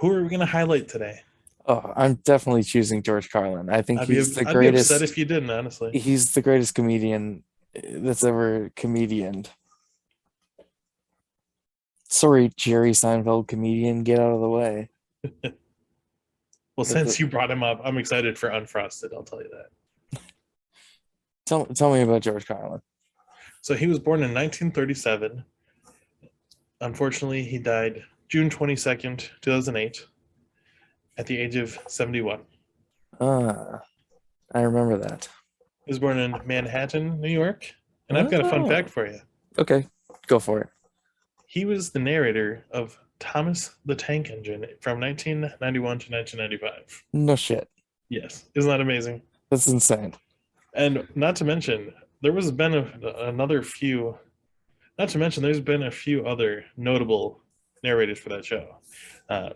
Who are we going to highlight today? Oh, I'm definitely choosing George Carlin. I think he's the I'd be upset greatest. if you didn't, honestly. He's the greatest comedian that's ever comedianed. Sorry, Jerry Seinfeld comedian, get out of the way. Well, That's since a- you brought him up, I'm excited for Unfrosted. I'll tell you that. tell me about George Carlin. So he was born in 1937. Unfortunately, he died June 22nd, 2008, at the age of 71. Ah, I remember that. He was born in Manhattan, New York. And I've got a fun Oh, fact for you. okay, go for it. He was the narrator of Thomas the Tank Engine from 1991 to 1995. No shit. Yes, isn't that amazing? That's insane. And not to mention, there was been another few. Not to mention, there's been a few other notable narrators for that show.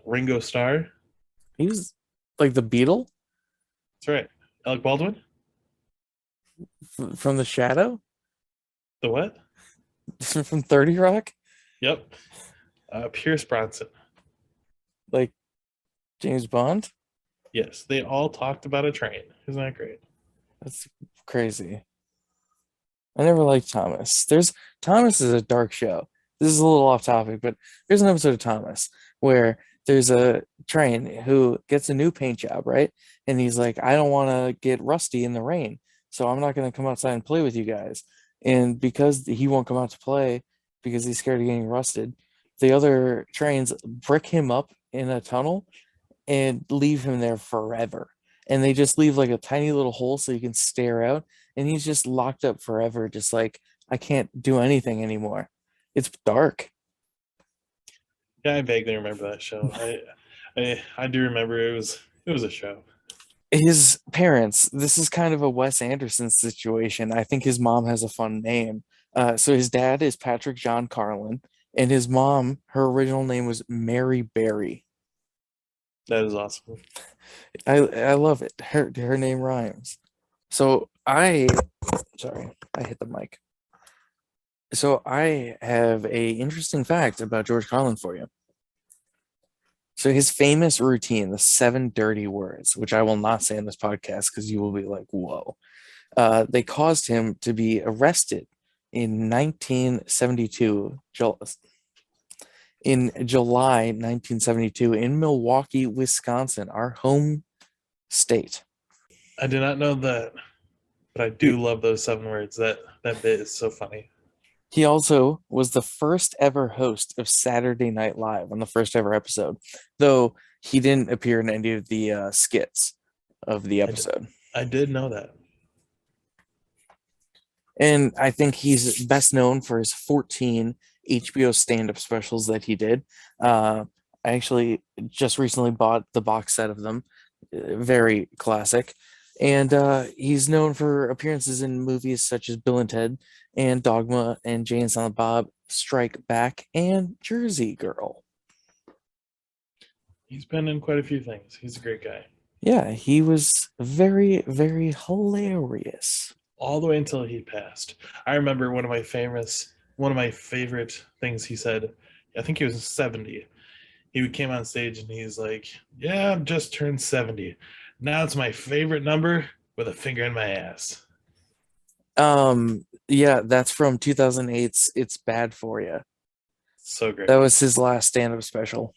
Ringo Starr, He was like the Beetle that's right. Alec Baldwin, from The Shadow, the what? from 30 Rock, Yep. Pierce Bronson. like James Bond. Yes, they all talked about a train. Isn't that great? That's crazy. I never liked Thomas. Thomas is a dark show. This is a little off topic, but there's an episode of Thomas where there's a train who gets a new paint job, right? And he's like, I don't want to get rusty in the rain, so I'm not going to come outside and play with you guys. And because he won't come out to play because he's scared of getting rusted, the other trains brick him up in a tunnel and leave him there forever. And they just leave like a tiny little hole so you can stare out. And he's just locked up forever, just like, I can't do anything anymore. It's dark. Yeah, I vaguely remember that show. I do remember it was a show. His parents, this is kind of a Wes Anderson situation. I think his mom has a fun name. So his dad is Patrick John Carlin, and his mom, her original name was Mary Berry. That is awesome. I love it. Her name rhymes. So sorry, I hit the mic. So I have a interesting fact about George Carlin for you. So his famous routine, the seven dirty words, which I will not say in this podcast because you will be like, whoa. They caused him to be arrested in 1972, in July 1972 in Milwaukee, Wisconsin, our home state. I did not know that, but I do love those 7 words. That bit is so funny. He also was the first ever host of Saturday Night Live on the first ever episode, though he didn't appear in any of the skits of the I did, episode. I did know that. And I think he's best known for his 14 HBO stand-up specials that he did. I actually just recently bought the box set of them. Very classic. And he's known for appearances in movies such as Bill and Ted and Dogma and Jay and Silent Bob, Strike Back, and Jersey Girl. He's been in quite a few things. He's a great guy. Yeah, he was very, very hilarious. All the way until he passed. I remember one of my favorite things he said. I think he was 70. He came on stage and he's like, "Yeah, I've just turned 70. Now it's my favorite number with a finger in my ass." Yeah, that's from 2008's It's Bad For You. So That great. was his last stand-up special.